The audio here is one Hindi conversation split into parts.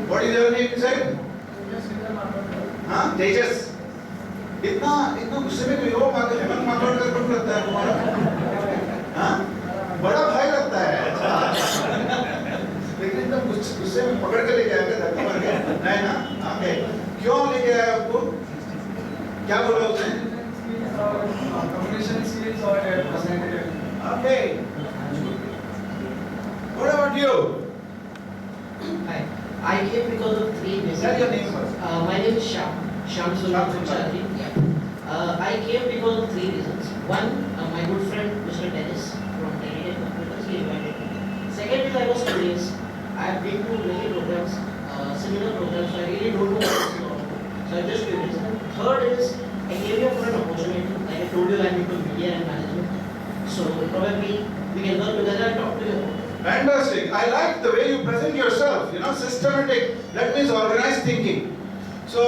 What is your name, sir? हाँ, तेजस। इतना गुस्से में क्यों हो? हेमंत मातोंडकर कौन लगता है तुम्हारा? हाँ, बड़ा भाई लगता है। लेकिन एकदम गुस्से में पकड़ के लेके आया धक्का मार के, नहीं ना? ओके, क्यों लेके आया आपको? क्या बोला उसने? Communication skills or personality. Okay. What about you? Hi. I came because of three reasons. Tell your name first. My name is Shyam Sultan Chowdhury. Yeah. I came because of three reasons. One, my good friend Mr. Dennis from Canadian Computers, he invited me. Second is I was curious. I have been to many programs, similar programs, so I really don't know what is all about. So I'm just curious. And third is I came here for an opportunity. Like I told you, I'm into media and management. So probably we can work together and talk to you. Fantastic. I like the way you present yourself. You know, systematic. That means organized thinking. So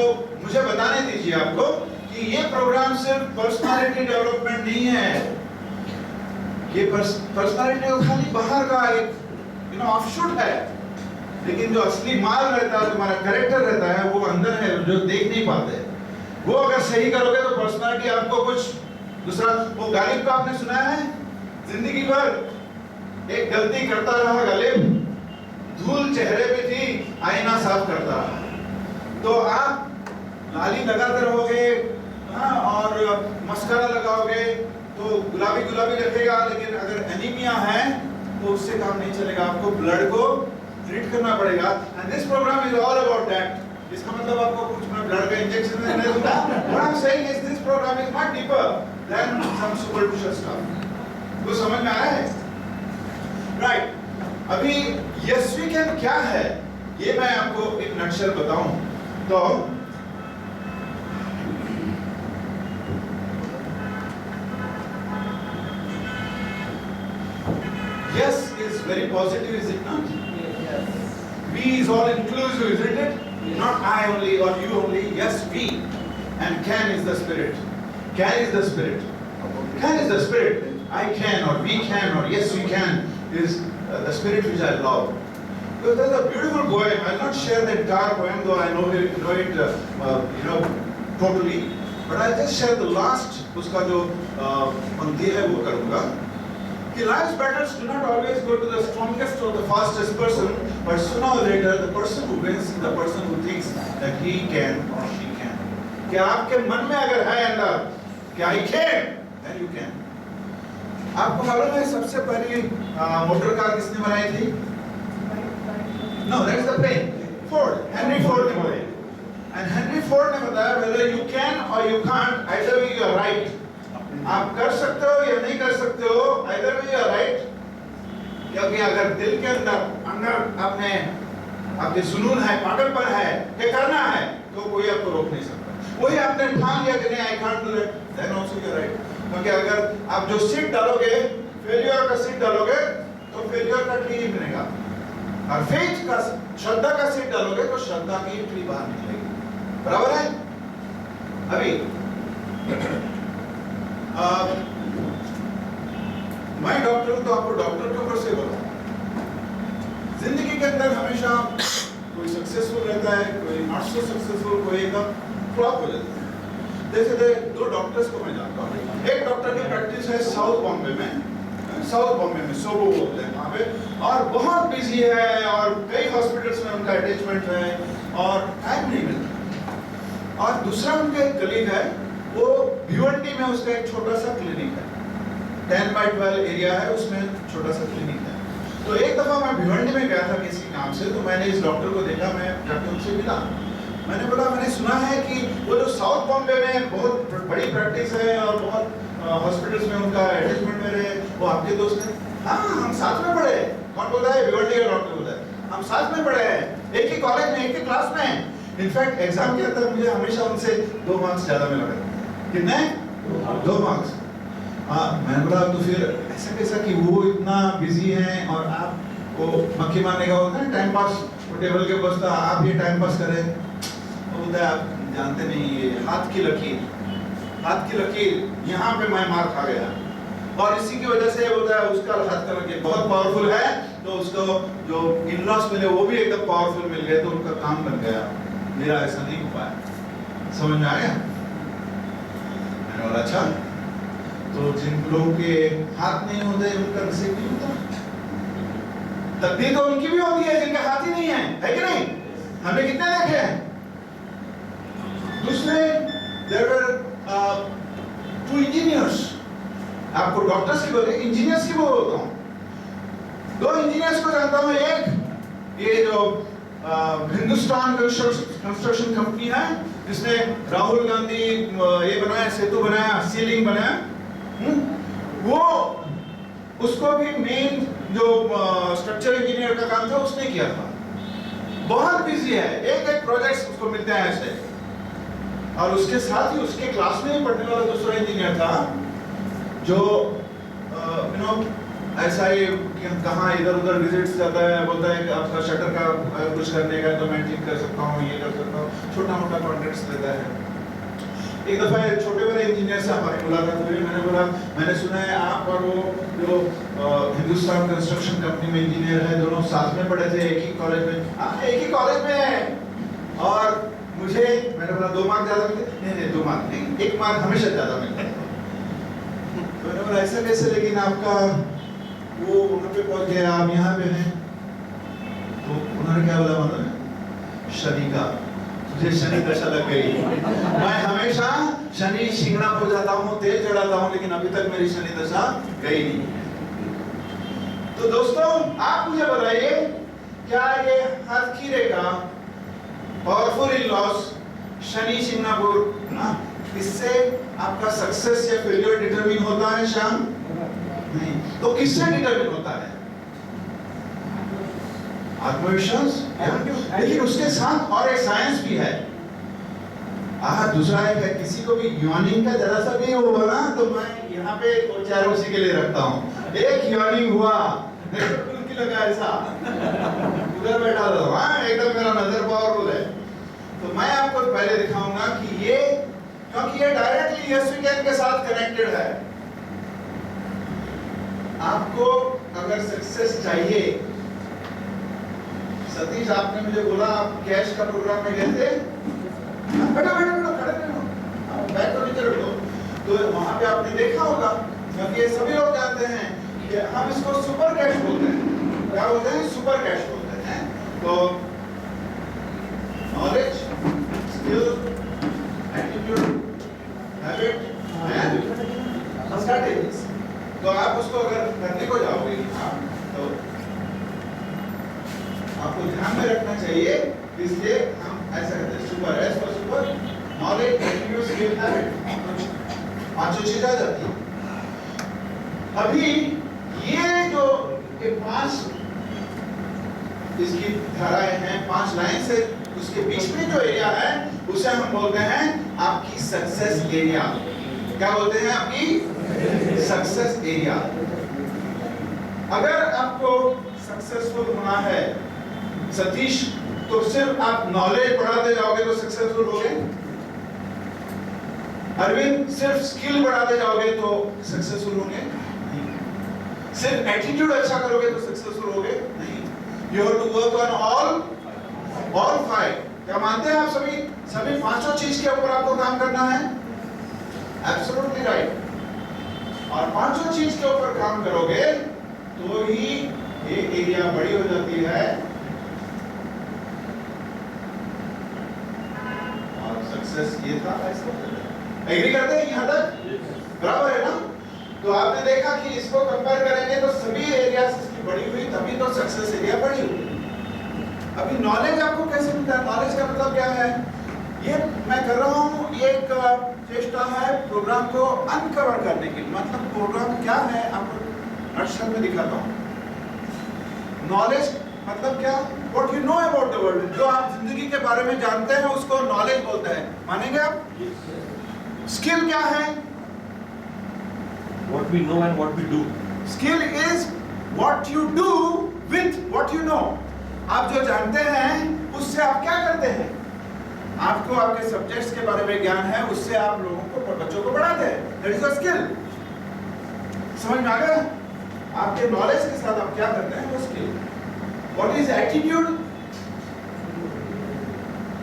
मुझे बताने दीजिए आपको कि ये प्रोग्राम सिर्फ पर्सनालिटी डेवलपमेंट नहीं है। ये पर्सनालिटी तो खाली बाहर का एक ऑफशूट है, लेकिन जो असली माल रहता है, तुम्हारा कैरेक्टर रहता है, वो अंदर है, जो देख नहीं पाते। वो अगर सही करोगे तो पर्सनालिटी आपको कुछ दूसरा। वो गालिब का आपने सुना है? जिंदगी भर एक गलती करता रहा गालिब, धूल चेहरे पे थी, आईना साफ करता रहा। तो आप लाली लगाते रहोगे, हाँ, और मस्कारा लगाओगे तो गुलाबी गुलाबी रखेगा, लेकिन अगर एनीमिया है तो उससे काम नहीं चलेगा। आपको ब्लड को ट्रीट करना पड़ेगा। And this programme is all about that. इसका मतलब आपको कुछ मैं ब्लड का इंजेक्शन नहीं दूंगा। What I'm saying is this program is much deeper than some superficial stuff. वो समझ में आ रहा है? Right. अभी yes we can क्या है? ये मैं आपको एक नक्शल बताऊं तो yes is very positive, is it not? Yes. We is all inclusive, isn't it? Yes. Not I only or you only. Yes, we. And can is the spirit. Can is the spirit. Can is the spirit. I can or we can or yes we can is the spirit which I love. Because there's a beautiful poem. I'll not share the entire poem, though I know it totally. But I'll just share the last. उसका जो पंक्ति है वो करूँगा. Life's battles do not always go to the strongest or the fastest person, but sooner or later the person who wins is the person who thinks that he can or she can. क्या आपके मन में अगर है अंदर कि I can, then you can. आपको मालूम है सबसे पहली मोटर कार किसने बनाई थी? No, that is the plane. Ford. Henry Ford ने बनाई. And Henry Ford ने बताया whether you can or you can't, either way you are right. आप कर सकते हो या नहीं कर सकते हो, either way you are right. क्योंकि अगर दिल के अंदर आपके जुनून है, पागलपन है कि करना है, तो कोई आपको रोक नहीं सकता। वही आपने ठान लिया कि नहीं I can't do that, then also you are right. क्योंकि अगर आप जो सीड डालोगे, फेलियर का सीड डालोगे, तो फेलियर का ट्री ही बनेगा। और फेथ का, श्रद्धा का सीड डालोगे, तो श्रद्धा की ट्री बाहर निकलेगी। बराबर है? अभी मैं डॉक्टर हूं तो आपको डॉक्टर के ऊपर से बोला। जिंदगी के अंदर हमेशा कोई सक्सेसफुल रहता है, कोई नॉट सो सक्सेसफुल, कोई एकदम फ्लॉप हो जाता है। जैसे दो डॉक्टर्स को मैं जानता हूँ। एक डॉक्टर की प्रैक्टिस है साउथ बॉम्बे में, सोबो बोलते हैं वहाँ पे, और बहुत बिजी है और कई हॉस्पिटल्स में उनका अटैचमेंट है और टाइम नहीं मिलता। और दूसरा उनका एक कलीग है, वो भिवंडी में उसका एक छोटा सा क्लिनिक है, 10/12 एरिया है, उसमें छोटा सा क्लिनिक है। तो एक दफा मैं भिवंडी में गया था किसी काम से, तो मैंने इस डॉक्टर को देखा, मैं जाके उनसे मिला। मैंने बोला मैंने सुना है कि वो जो साउथ बॉम्बे में बहुत बड़ी प्रैक्टिस है और बहुत हॉस्पिटल्स में उनका अटैचमेंट में रहे, वो आपके दोस्त हैं? हाँ, हम साथ में पढ़े। कौन बोलता है? भिवंडी का डॉक्टर बोलता है। हम साथ में पढ़े हैं, एक ही कॉलेज में, एक ही क्लास में। इनफैक्ट एग्जाम के अंदर मुझे हमेशा उनसे 2 मार्क्स ज्यादा मिला करते। कितने? 2 मार्क्स। हाँ, मैंने बोला तो फिर ऐसा कैसा कि वो इतना बिजी हैं और आपको मक्खी मारने का होता है टाइम पास, वो टेबल के बसता, आप ये टाइम पास करें। बोलता है आप जानते नहीं, ये हाथ की लकीर, यहाँ पे मैं मार खा गया। और इसी की वजह से होता है उसका हाथ करके बहुत पावरफुल है, तो उसको जो इन-लॉस मिले वो भी एकदम पावरफुल मिल गए, तो उनका काम बन गया। मेरा ऐसा नहीं हो पाया। समझ में आया? मैंने बोला अच्छा, तो जिन लोगों के हाथ नहीं होते उनका नसीब नहीं होता। तकदीर तो उनकी भी होती है जिनके हाथ ही नहीं है कि नहीं? हमने कितने देखे हैं? दूसरे there were two engineers, आपको डॉक्टर्स की बोले, इंजीनियर्स की बोलता हूँ। दो इंजीनियर्स को जानता हूँ, एक ये जो हिंदुस्तान कंस्ट्रक्शन कंपनी है जिसने राहुल गांधी ये बनाया, सेतु बनाया, सीलिंग बनाया, वो उसको भी मेन जो स्ट्रक्चर इंजीनियर का काम था उसने किया था। बहुत बिजी है, एक प्रोजेक्ट्स उसको मिलते हैं ऐसे। और उसके साथ ही उसके क्लास में पढ़ने वाला दूसरा इंजीनियर था जो ऐसा ही कहाँ इधर उधर विजिट्स जाता है, बोलता है कि आपका शटर का कुछ करने का तो मैं ठीक कर सकता हूँ, ये कर सकता हूँ, छोटा मोटा कॉन्ट्रैक्ट्स देता है। एक दफा छोटे बड़े इंजीनियर से हमारी मुलाकात हुई। मैंने बोला मैंने सुना है आप और वो जो हिंदुस्तान कंस्ट्रक्शन कंपनी में इंजीनियर है, दोनों साथ में पढ़े थे एक ही कॉलेज में। हाँ, एक ही कॉलेज में है। और मुझे मैंने बोला 2 मार्क ज्यादा मिलते? नहीं 2 मार्क नहीं, 1 मार्क हमेशा ज्यादा मिलता है। तो मैंने बोला ऐसा कैसे, लेकिन आपका वो वहां पे पहुंच गया, आप यहाँ पे हैं। तो उन्होंने क्या बोला मालूम है? शनि का, तुझे शनि दशा लग गई। मैं हमेशा शनि शिंगणापुर जाता हूँ, तेल चढ़ाता हूँ, लेकिन अभी तक मेरी शनि दशा गई नहीं। तो दोस्तों आप मुझे बताइए, क्या ये हर कीड़े का पावरफुल इन-लॉस शनि शिंगणापुर, इससे आपका सक्सेस या फेलियर डिटरमिन होता है? श्याम नहीं। तो किससे डिटरमिन होता है? आत्मविश्वास। लेकिन उसके साथ और एक साइंस भी है। दूसरा एक है, किसी को भी यॉर्निंग का जरा सा भी हुआ ना, तो मैं यहाँ पे 2-4 उसी के लिए रखता हूँ। एक यॉर्निंग हुआ, की लगा ऐसा उधर बैठा था, एकदम मेरा नजर पावरफुल है। तो मैं आपको पहले दिखाऊंगा कि ये, क्योंकि ये डायरेक्टली यस वी कैन के साथ कनेक्टेड है। आपको अगर सक्सेस चाहिए, सतीश आपने मुझे बोला आप कैश का प्रोग्राम में गए थे, बैठो बैठो बैठो, खड़े रहो, बैठ तो नीचे रखो। तो वहां पे आपने देखा होगा, क्योंकि ये सभी लोग जानते हैं कि हम इसको सुपर कैश बोलते हैं। क्या बोलते हैं? सुपर कैश बोलते हैं। तो knowledge, skill, attitude, habit and strategies. तो आप उसको अगर करने को जाओगे तो आपको ध्यान में रखना चाहिए, इसलिए हम ऐसा करते हैं। Super, S for super, knowledge, attitude, skill, habit, 5 चीजें आ जाती है। अभी ये जो 5 इसकी धाराएं हैं, 5 लाइन से उसके बीच में जो एरिया है उसे हम बोलते हैं आपकी सक्सेस एरिया। क्या बोलते हैं? आपकी सक्सेस एरिया। अगर आपको सक्सेसफुल होना है सतीश, तो सिर्फ आप नॉलेज बढ़ाते जाओगे तो सक्सेसफुल होगे? अरविंद सिर्फ स्किल बढ़ाते जाओगे तो सक्सेसफुल होंगे? नहीं। सिर्फ एटीट्यूड अच्छा करोगे तो सक्सेसफुल होगे? नहीं। You have to work on all 5. क्या मानते हैं आप सभी? सभी 5 चीज के ऊपर आपको काम करना है? Absolutely right। और 5 चीज के ऊपर काम करोगे तो ही ये एरिया बड़ी हो जाती है और सक्सेस ये था। ऐसा एग्री करते हैं यहाँ तक? बराबर है ना? तो आपने देखा कि इसको कंपेयर करेंगे तो सभी एरियाज इसकी बड़ी हुई, तभी तो सक्सेस एरिया बड़ी हुई। अभी नॉलेज आपको कैसे मिलता है? नॉलेज का मतलब क्या है? ये मैं कर रहा हूँ, ये एक चेष्टा है प्रोग्राम को अनकवर करने की। मतलब प्रोग्राम क्या है आपको अक्षर में दिखाता हूँ। नॉलेज मतलब क्या? What you know about the world, जो आप जिंदगी के बारे में जानते हैं उसको नॉलेज बोलते हैं। मानेंगे आप? स्किल क्या है? What we know and what we do. Skill is what you do with what you know. आप जो जानते हैं उससे आप क्या करते हैं? आपको आपके सब्जेक्ट्स के बारे में ज्ञान है, उससे आप लोगों को, बच्चों को पढ़ाते हैं। That is a skill. समझ में आ गया? आपके नॉलेज के साथ आप क्या करते हैं वो skill. What is attitude?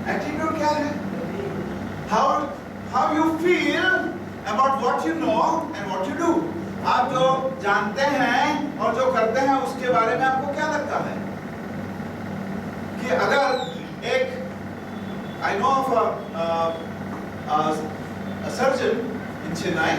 Attitude क्या है? How you feel about what you know and what you do. आप जो जानते हैं और जो करते हैं उसके बारे में आपको क्या लगता है? कि अगर एक I know of a surgeon in Chennai,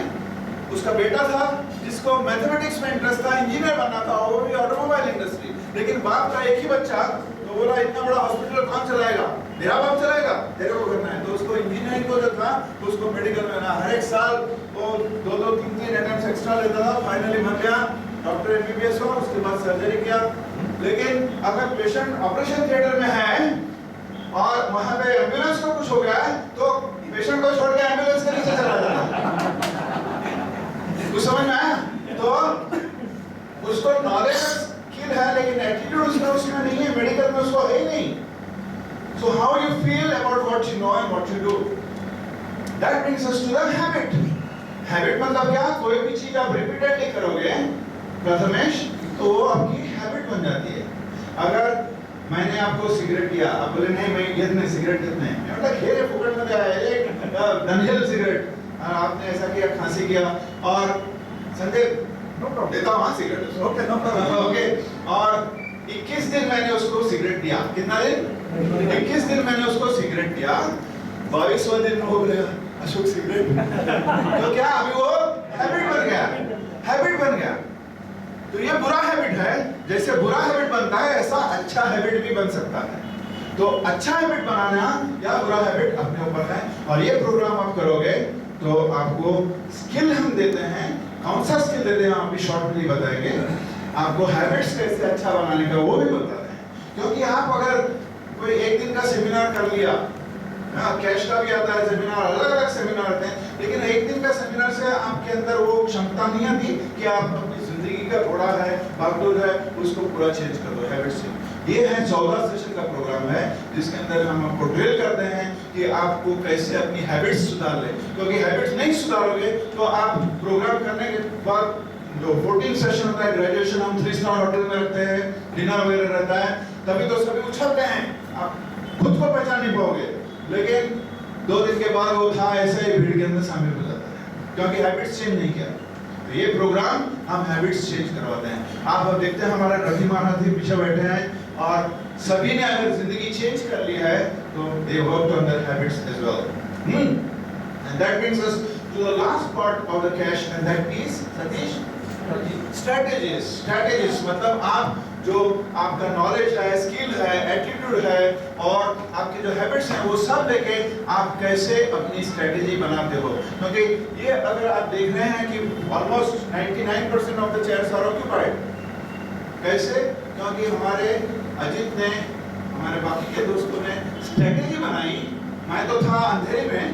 उसका बेटा था जिसको मैथमेटिक्स में इंटरेस्ट था, इंजीनियर बनना था, वो भी ऑटोमोबाइल इंडस्ट्री। लेकिन बाप का एक ही बच्चा, तो बोला इतना बड़ा हॉस्पिटल कौन चलाएगा, मेरा बाप चलाएगा, तेरे को करना है। तो उसको इंजीनियरिंग को जो था उसको मेडिकल में ना, हर एक साल वो 2-3 अटेम्प्ट्स एक्स्ट्रा लेता था, फाइनली बन गया डॉक्टर एमबीबीएस हुआ, उसके बाद सर्जरी किया। लेकिन अगर पेशेंट ऑपरेशन थिएटर में है और वहां पे एम्बुलेंस को कुछ हो गया है तो पेशेंट को छोड़ के एम्बुलेंस के नीचे चला जाता है। कुछ समझ में आया? तो उसको नॉलेज स्किल है लेकिन एटीट्यूड उसमें नहीं है, मेडिकल में उसको है ही नहीं। So how you feel about what you know and what you do, that brings us to the habit. Habit मतलब क्या? कोई भी चीज आप रिपीटेडली करोगे प्रथमेश तो वो आपकी हैबिट बन जाती है। अगर मैंने आपको सिगरेट दिया, आप बोले नहीं मैं ये नहीं सिगरेट कितने, मैं बोला खेरे फुकट में दिया एक डंजल सिगरेट, आपने ऐसा किया, खांसी किया और संजय नो प्रॉब्लम देता हूँ cigarette, okay no problem, okay. और 21 दिन मैंने उसको सिगरेट दिया, कितना दिन? 21 दिन मैंने उसको सिगरेट दिया, 22वां दिन हो गया अशोक सिगरेट तो क्या अभी वो हैबिट बन गया, हैबिट बन गया। तो ये बुरा हैबिट है, जैसे बुरा हैबिट बनता है ऐसा अच्छा हैबिट भी बन सकता है। तो अच्छा हैबिट बनाना या बुरा हैबिट अपने ऊपर है। और ये प्रोग्राम आप करोगे तो आपको स्किल हम देते हैं, कौन सा स्किल देते हैं आप भी शॉर्ट में बताएंगे, आपको हैबिट्स कैसे अच्छा बनाने का वो भी बताते हैं। क्योंकि आप अगर कोई एक दिन का सेमिनार कर लिया, कैश का भी आता है सेमिनार, अलग अलग सेमिनार आते हैं, लेकिन एक दिन का सेमिनार से आपके अंदर वो क्षमता नहीं आती कि आप अपनी जिंदगी का घोड़ा है, भागदौड़ है, उसको पूरा चेंज कर दो हैबिट से। ये है 14 सेशन का प्रोग्राम है जिसके अंदर हम आपको ड्रिल करते हैं कि आपको कैसे अपनी हैबिट्स सुधार ले। क्योंकि हैबिट्स नहीं सुधारोगे तो आप प्रोग्राम करने के बाद जो 14 सेशन होता है, ग्रेजुएशन हम 3 स्टार होटल में रखते हैं, डिनर वगैरह रहता है, तभी तो सभी उछलते हैं, आप खुद को पहचान नहीं पाओगे। लेकिन 2 दिन के बाद वो था ऐसे ही भीड़ के अंदर शामिल हो जाता है क्योंकि हैबिट्स चेंज नहीं किया। तो ये प्रोग्राम हम हैबिट्स चेंज करवाते हैं। आप अब देखते हैं हमारे रफी महारथी पीछे बैठे हैं और सभी ने अगर जिंदगी चेंज कर ली है तो they work on their habits as well. And that brings us to the last part of the cash and that is success strategies. Strategies मतलब आप जो आपका नॉलेज है, स्किल है, एटीट्यूड है और आपके जो हैबिट्स हैं वो सब लेके आप कैसे अपनी स्ट्रेटजी बनाते हो। क्योंकि ये अगर आप देख रहे हैं कि almost 99% of the chairs are occupied. कैसे? क्योंकि हमारे अजीत ने, हमारे बाकी के दोस्तों ने स्ट्रेटजी बनाई। मैं तो था अंधेरे में,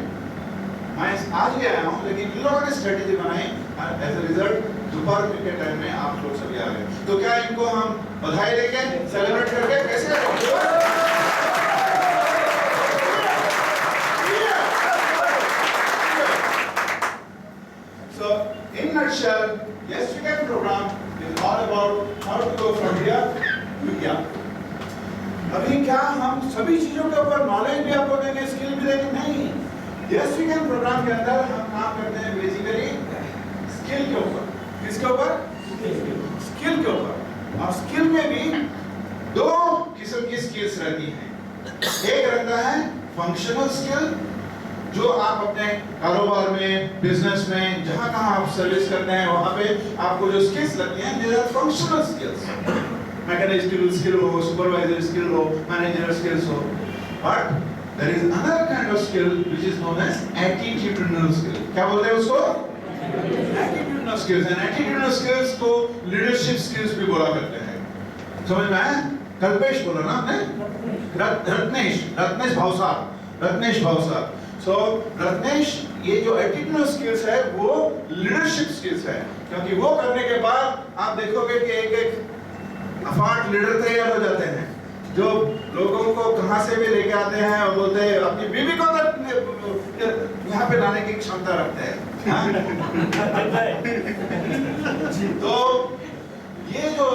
मैं आज भी आया हूँ, लेकिन इन लोगों ने स्ट्रेटजी बनाई और एज अ रिजल्ट दोपहर के टाइम में आप लोग सभी आ गए। तो क्या इनको हम बधाई देके सेलिब्रेट करके कैसे So in nutshell, Yes We Can program is all about how to go from here to here. अभी क्या हम सभी चीजों के ऊपर नॉलेज भी आपको देंगे, स्किल भी देंगे? नहीं। Yes We Can प्रोग्राम के अंदर हम काम करते हैं बेसिकली स्किल के ऊपर। किसके ऊपर? स्किल के ऊपर। और स्किल में भी 2 किस्म की स्किल्स रहती हैं। एक रहता है फंक्शनल स्किल, जो आप अपने कारोबार में, बिजनेस में, जहां कहां आप सर्विस करते हैं वहां पे आपको जो स्किल्स लगती हैं, they are functional skills. Mechanical skill हो, सुपरवाइजर स्किल हो, मैनेजर स्किल्स हो। But there is another kind of skill which is known as attitudinal skill. क्या बोलते हैं उसको? Attitudinal skills. And attitudinal skills को लीडरशिप स्किल्स भी बोला करते हैं। समझ में आया? कल्पेश बोला ना आपने? रत्नेश भावसार। सो रत्नेश, ये जो एटीट्यूडिनल स्किल्स है वो लीडरशिप स्किल्स है। क्योंकि वो करने के बाद आप देखोगे कि एक अफाट लीडर तैयार हो जाते हैं जो लोगों को कहां से भी लेके आते हैं और बोलते हैं अपनी बीवी को यहाँ पे लाने की क्षमता रखते हैं। हाँ? तो ये जो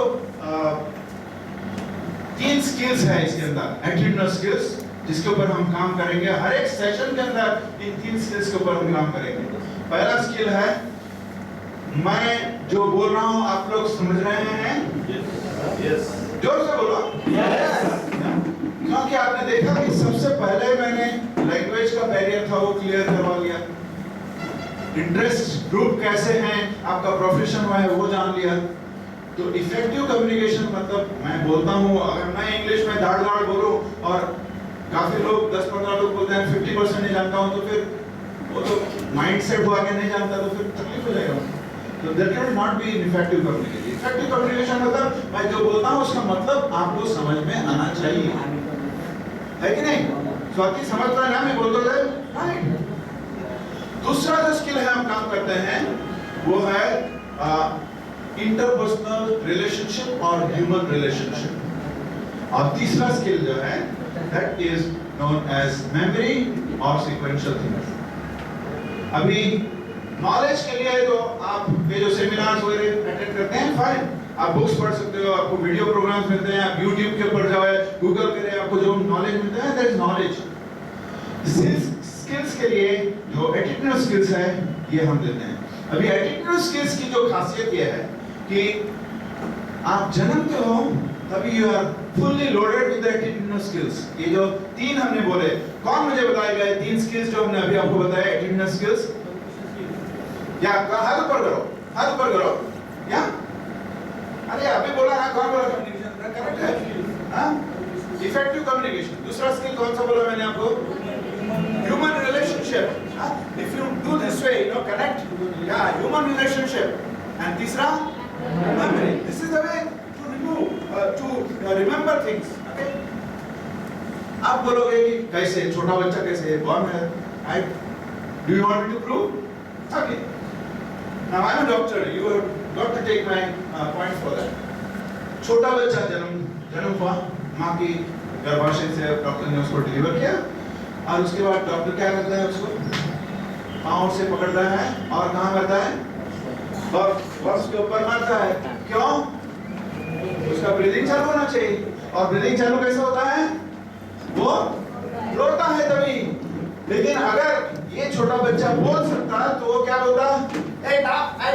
3 स्किल्स है इसके अंदर, एटीट्यूडनल स्किल्स, जिसके ऊपर हम काम करेंगे हर एक सेशन के अंदर। इन 3 स्किल्स के ऊपर हम काम करेंगे। पहला स्किल है, मैं जो बोल रहा हूं आप लोग समझ रहे हैं? यस। जोर से बोलो। क्योंकि आपने देखा कि सबसे पहले मैंने लैंग्वेज का बैरियर था वो क्लियर करवा लिया, इंटरेस्ट ग्रुप कैसे हैं, आपका प्रोफेशन है वो जान लिया। तो इफेक्टिव कम्युनिकेशन मतलब मैं बोलता हूँ, अगर मैं इंग्लिश में दाड़ दाड़ बोलूँ और काफी लोग 10-15 लोग बोलते हैं 50% नहीं जानता हूँ, तो फिर वो तो माइंडसेट हुआ कि नहीं जानता, तो फिर तकलीफ हो जाएगा। तो that can not be effective communication. Effective communication मतलब मैं जो बोलता हूँ उसका मतलब आपको समझ में आना चाहिए, है कि नहीं? स्वाति समझता है ना मैं बोलता है, राइट? दूसरा जो स्किल है हम काम करते हैं वो है इंटरपर्सनल रिलेशनशिप और ह्यूमन रिलेशनशिप। और तीसरा स्किल जो है that is known as memory और सीक्वेंशियल थिंकिंग। अभी नॉलेज के लिए तो आप ये जो सेमिनार्स वगैरह अटेंड करते हैं, फाइन, आप बुक्स पढ़ सकते हो, आपको वीडियो प्रोग्राम्स मिलते हैं, आप YouTube के ऊपर जाओ, गूगल करें, आपको जो नॉलेज मिलता है दैट इज नॉलेज। स्किल्स के लिए जो एटीट्यूडनल स्किल्स है ये हम देते हैं। अभी एटीट्यूडनल स्किल्स की जो खासियत ये है कि आप जन्मते हो तभी you are fully loaded with attitudinal skills. ये जो 3 हमने बोले, कौन मुझे बताएगा ये 3 स्किल्स जो हमने अभी आपको बताया एटीट्यूडनल स्किल्स? या हाथ ऊपर करो, हाथ ऊपर करो। या अरे अभी बोला ना, कौन बोला? कम्युनिकेशन करेक्ट है। हाँ, इफेक्टिव कम्युनिकेशन। दूसरा स्किल कौन सा बोला मैंने आपको? Human relationship. If you do this way, you know, connect. Yeah, human relationship. And तीसरा, memory. This is the way to remove, to remember things. Okay? आप बोलोगे कि कैसे छोटा बच्चा कैसे born है? Right? Do you want me to prove? Okay. Now I'm a doctor. You have got to take my point for that. छोटा बच्चा जन्म हुआ, माँ की गर्भाशय से डॉक्टर ने उसको डिलीवर किया, और उसके बाद डॉक्टर क्या करता है? उसको पाँव से पकड़ता है और कहाँ करता है? बर्फ के ऊपर मारता है। क्यों? उसका ब्रीदिंग चालू होना चाहिए। और ब्रीदिंग चालू कैसे होता है? वो रोता है तभी। लेकिन अगर ये छोटा बच्चा बोल सकता तो वो क्या बोलता? I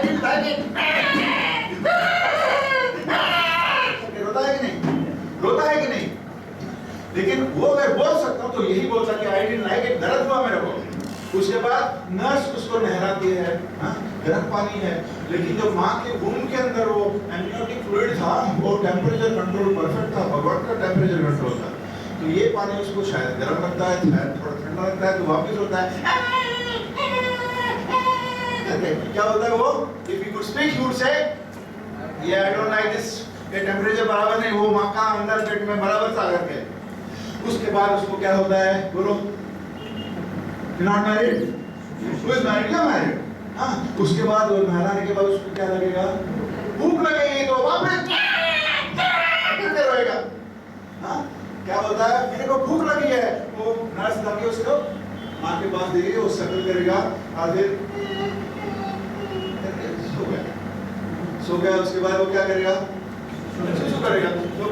didn't like it. रोता है कि नहीं? रोता है कि नहीं? लेकिन वो अगर बोल सकता तो यही बोलता कि I didn't like it, दर्द हुआ मेरे को। उसके बाद नर्स उसको नहलाती है, गर्म पानी है, लेकिन जब माँ के वूम्ब के अंदर वो एमनियोटिक फ्लूइड था, वो टेम्परेचर कंट्रोल परफेक्ट था, भगवान का टेम्परेचर कंट्रोल था। तो ये पानी उसको शायद गर्म लगता है, थोड़ा ठंडा लगता है, तो वापस होता है। क्या होता है वो? If he could speak, he would say, yeah, I don't like this. ये टेम्परेचर बराबर नहीं, वो माँ का अंदर पेट में बराबर था करके। उसके बाद उसको क्या होता है? बोलो। You're not married? Who is married? You're married. हाँ, उसके बाद वो नहलाने के बाद उसको क्या लगेगा? भूख लगेगी तो वापस करते रहेगा। हाँ, क्या होता है? मेरे को भूख लगी है, वो नर्स लाके उसको माँ के पास देगी, वो शक्ल करेगा, और फिर सो गया। उसके बाद वो क्या करेगा? सुसु करेगा। तो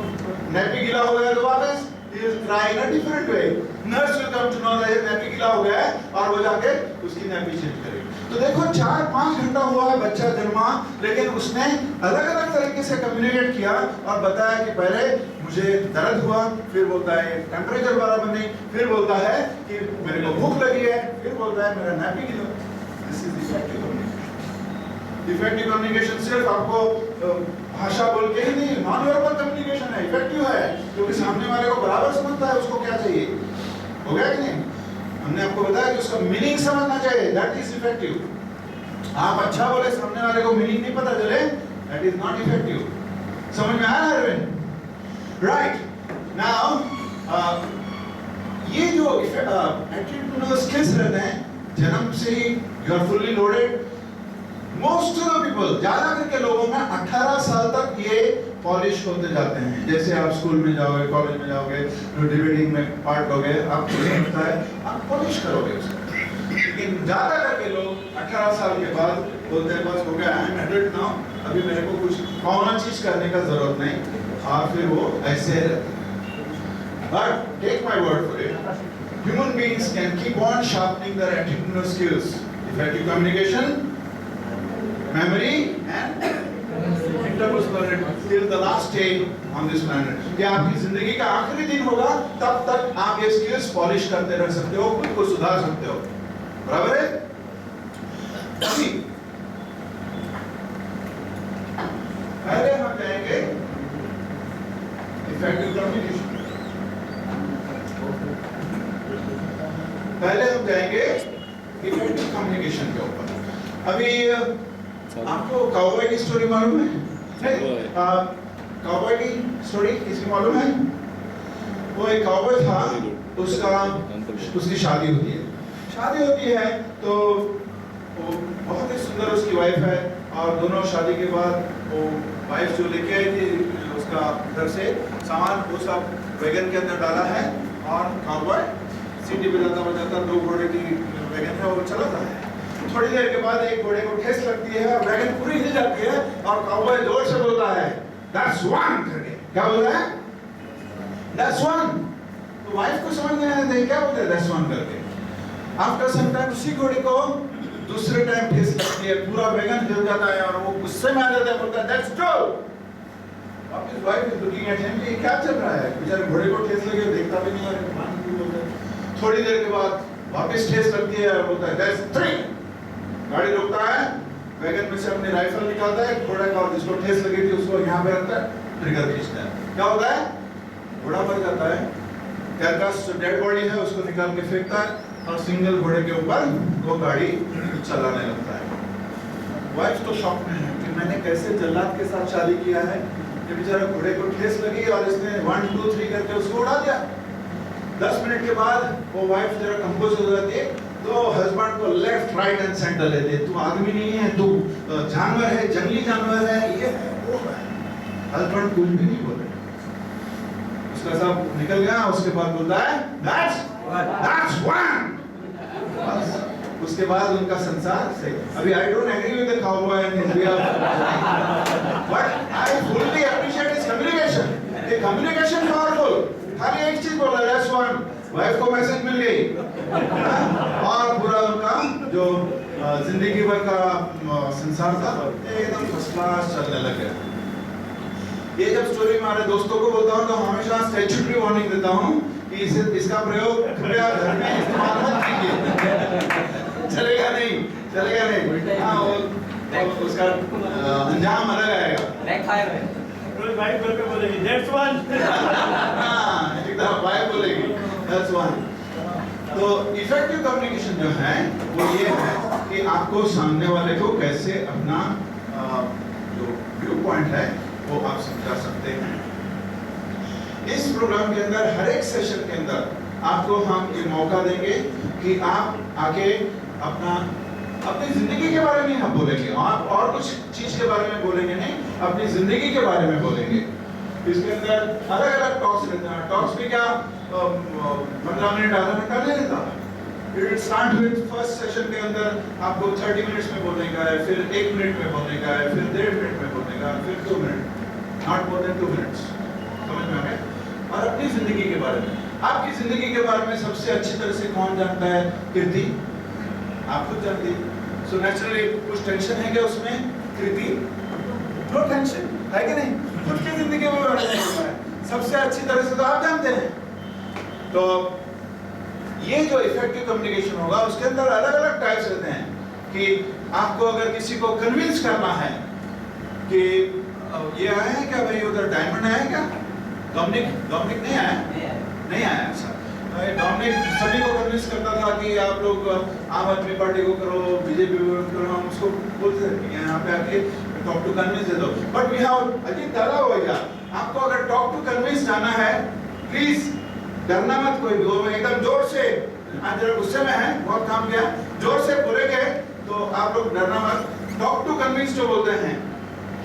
नैपी गीला हो गया तो वापस he is crying in a different way. Nurse will come to know that nappy गीला हो गया है, और वो जाके उसकी नैपी चेंज करेगी। तो देखो 4-5 घंटा हुआ है बच्चा जन्मा, लेकिन उसने अलग-अलग तरीके से कम्युनिकेट किया और बताया कि पहले मुझे दर्द हुआ, फिर बोलता है टेम्परेचर बराबर नहीं, फिर बोलता है कि मेरे को भूख लगी है, फिर बोलता है मेरा नैपी गीला। This is effective communication. Effective communication सिर्फ आपको भाषा बोल के ही नहीं, नॉन वर्बल कम्युनिकेशन है, इफेक्टिव है, क्योंकि सामने वाले को बराबर समझता है उसको क्या चाहिए। हो गया कि नहीं? हमने आपको बताया कि उसका मीनिंग समझना चाहिए, दैट इज इफेक्टिव। आप अच्छा बोले, सामने वाले को मीनिंग नहीं पता चले, दैट इज नॉट इफेक्टिव। समझ में आया अरविंद? राइट। नाउ ये जो एटीट्यूडनल स्किल्स रहते हैं, जन्म से ही you are fully loaded. Most of the people, ज्यादा करके लोगों में 18 साल तक ये पॉलिश होते जाते हैं। जैसे आप स्कूल में जाओगे, कॉलेज में जाओगे, डिबेटिंग में पार्ट लोगे, आपको लगता है आप पॉलिश करोगे उसको। लेकिन ज्यादा करके लोग 18 साल के बाद बोलते हैं बस हो गया, आई एम एडल्ट नाउ, अभी मेरे को कुछ कौन चीज करने का जरूरत नहीं, और फिर वो ऐसे रहते हैं। But take my word for it, human beings can keep on sharpening their entrepreneurial skills, effective communication, memory and interpersonal till the last day on this planet। कि आपकी जिंदगी का आखिरी दिन होगा तब तक आप ये स्किल्स पॉलिश करते रह सकते हो, खुद को सुधार सकते हो, बराबर है? अभी पहले हम जाएंगे इफेक्टिव कम्युनिकेशन, पहले हम जाएंगे इफेक्टिव कम्युनिकेशन के ऊपर। अभी आपको काउबॉय की स्टोरी मालूम है? काउबॉय की स्टोरी किसकी मालूम है? वो एक काउबॉय था, उसकी शादी होती है तो वो बहुत ही सुंदर उसकी वाइफ है, और दोनों शादी के बाद वो वाइफ जो लेके आई थी उसका घर से सामान वो सब वैगन के अंदर डाला है, और काउबॉय सीटी बजाता 2 घोड़े की वैगन है, वो चलाता है। थोड़ी देर के बाद एक घोड़े को ठेस लगती है और वैगन पूरी हिल जाती है, और काउबॉय जोर से बोलता है दैट्स वन करके। क्या बोल रहा है? That's one. तो वाइफ को समझ नहीं आया क्या बोलते हैं दैट्स वन करके। आफ्टर सम टाइम उसी घोड़े को दूसरे टाइम ठेस लगती है, पूरा वैगन हिल जाता है, और वो गुस्से में आ जाता है, बोलता है दैट्स टू। अब his wife is looking at him कि क्या चल रहा है, बेचारे घोड़े को ठेस लगे, देखता भी नहीं है। थोड़ी देर के बाद वापस ठेस लगती है, और बोलता है दैट्स थ्री। गाड़ी रोकता है, वैगन में से अपनी राइफल निकालता है, घोड़े का, और जिसको ठेस लगी थी उसको यहाँ पे रखता है, ट्रिगर खींचता है। क्या होता है? घोड़ा मर जाता है, कैरकास जो डेड बॉडी है उसको निकाल के फेंकता है, और सिंगल घोड़े के ऊपर वो गाड़ी चलाने लगता है। वाइफ तो शॉक में है कि मैंने कैसे जल्लाद के साथ शादी किया है, ये बेचारा घोड़े को ठेस लगी और इसने 1 2 3 करके उसको उड़ा दिया। 10 मिनट के बाद वो वाइफ जरा कंपोज हो जाती है, तो हस्बैंड को लेफ्ट राइट एंड सेंटर लेते हैं, तू आदमी नहीं है, तू जानवर है, जंगली जानवर है, ये है वो है। हस्बैंड कुछ भी नहीं बोले, उसका सब निकल गया। उसके बाद बोलता है that's one। बस उसके बाद उनका संसार से, अभी I don't agree with the cowboy and his way of, but I fully appreciate his communication। ये communication powerful। खाली एक चीज बोला that's one, वाइफ को मैसेज मिल गई, और पूरा उनका जो जिंदगी भर का संसार था एकदम फर्स्ट क्लास चलने लग गया। ये जब स्टोरी हमारे दोस्तों को बोलता हूँ तो हमेशा स्टैट्यूटरी वार्निंग देता हूँ कि इसका प्रयोग कृपया घर में इस्तेमाल मत कीजिए। चलेगा नहीं। हाँ, वो उसका अंजाम अलग आएगा। वाइफ घर पे बोलेगी दैट्स वन। हाँ, एकदम वाइफ बोलेगी दैट्स वन। तो इफेक्टिव कम्युनिकेशन जो है वो ये है कि आपको सामने वाले को कैसे अपना जो व्यू पॉइंट है वो आप समझा सकते हैं। इस प्रोग्राम के अंदर हर एक सेशन के अंदर आपको हम ये मौका देंगे कि आप आके अपनी जिंदगी के बारे में हम बोलेंगे, आप और कुछ चीज के बारे में बोलेंगे नहीं, अपनी जिंदगी के बारे में बोलेंगे। इसके अंदर अलग अलग टॉक्स रहते हैं। टॉक्स भी क्या 15 मिनट आधा घंटा नहीं रहता। It start with first session के अंदर आपको 30 मिनट्स में बोलने का है, फिर 1 मिनट में बोलने का है, फिर 1.5 मिनट में बोलने का है, फिर 2 minute, not more than 2 minutes. समझ में आ गया? और अपनी जिंदगी के बारे में, आपकी जिंदगी के बारे में सबसे अच्छी तरह से कौन जानता है? कृति, आप खुद जानती है। सो नेचुरली कुछ टेंशन है क्या उसमें? कृति, नो टेंशन है कि नहीं? खुद की जिंदगी में है सबसे अच्छी तरह से तो आप जानते हैं। तो ये जो इफेक्टिव कम्युनिकेशन होगा उसके अंदर अलग अलग टाइप्स रहते हैं कि आपको अगर किसी को कन्विंस करना है कि ये आया है क्या भाई, उधर डायमंड आया क्या? डोमिनिक नहीं आया सर। डोमिनिक सभी को कन्विंस करता था कि आप लोग आम आदमी पार्टी को करो, बीजेपी को करो। हम उसको बोलते थे यहाँ पे आके टॉक टू कन्विंस दे दो। बट वी हैव अजीब डरा हुआ है। आपको अगर टॉक टू कन्विंस जाना है, प्लीज डरना मत कोई भी, वो एकदम जोर से, आज जरा गुस्से में है, बहुत काम किया, जोर से बोलेंगे तो आप लोग डरना मत। टॉक टू कन्विंस जो बोलते हैं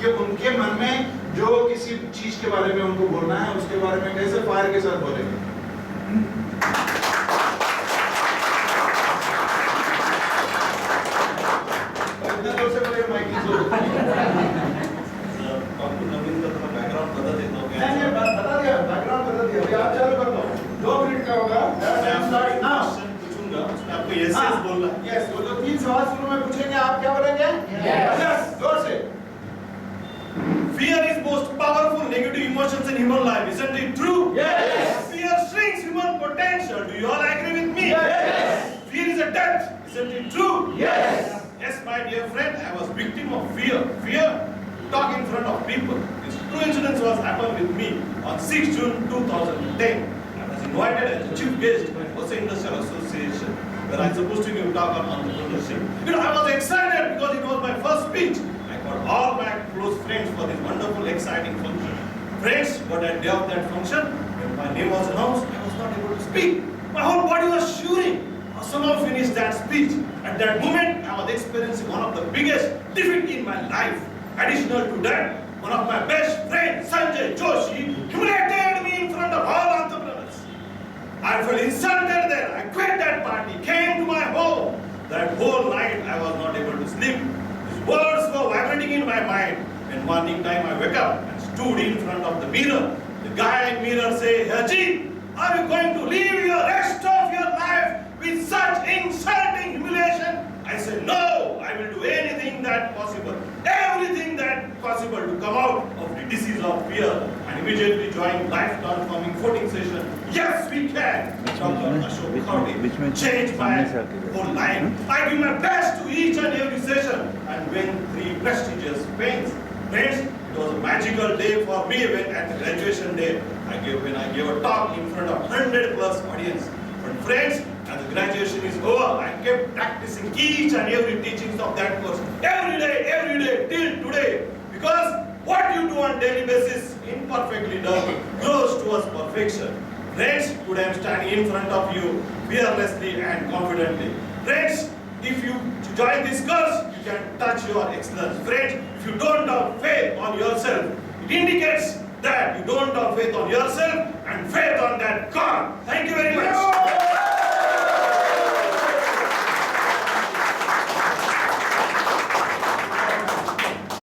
कि उनके मन में जो किसी चीज के बारे में उनको बोलना है उसके बारे में कैसे फायर के साथ बोलेंगे। Fear is most powerful negative emotions in human life, isn't it true? Yes. Fear shrinks human potential. Do you all agree with me? Yes. Fear is a death, isn't it true? Yes. Yes, my dear friend, I was victim of fear. Fear to talk in front of people. This true incident was happened with me on 6 June 2010. I was invited as a chief guest by Hosei Industrial Association, where I was supposed to give a talk on entrepreneurship. I was excited because it was my first speech. I got all my close friends for this wonderful, exciting function. Friends, but at the day of that function, when my name was announced, I was not able to speak. My whole body was shivering. I somehow finished that speech. At that moment, I was experiencing one of the biggest defeat in my life. Additional to that, one of my best friends, Sanjay Joshi, humiliated me in front of all entrepreneurs. I felt insulted there. I quit that party, came to my home. That whole night, I was not able to sleep. His words were vibrating in my mind. When morning time, I wake up and stood in front of the mirror. The guy in mirror say, Haji, are you going to live your rest of your life with such insulting humiliation? I said, no, I will do anything that possible, everything that possible to come out of the disease of fear, and immediately join life transforming voting session. Yes, we can. Dr. Ashok Khawde changed my whole life. I give my best to each and every session and win 3 prestigious wins. Friends, it was a magical day for me when at the graduation day, when I gave a talk in front of 100+ audience. But friends, as the graduation is over, I kept practicing each and every teachings of that course every day till today. Because what you do on daily basis, imperfectly done, grows towards perfection. Friends, today I am standing in front of you fearlessly and confidently. Friends, if you join this course, you can touch your excellence. Friends, if you don't have faith on yourself, it indicates that you don't have faith on yourself and faith on that God. Thank you very much.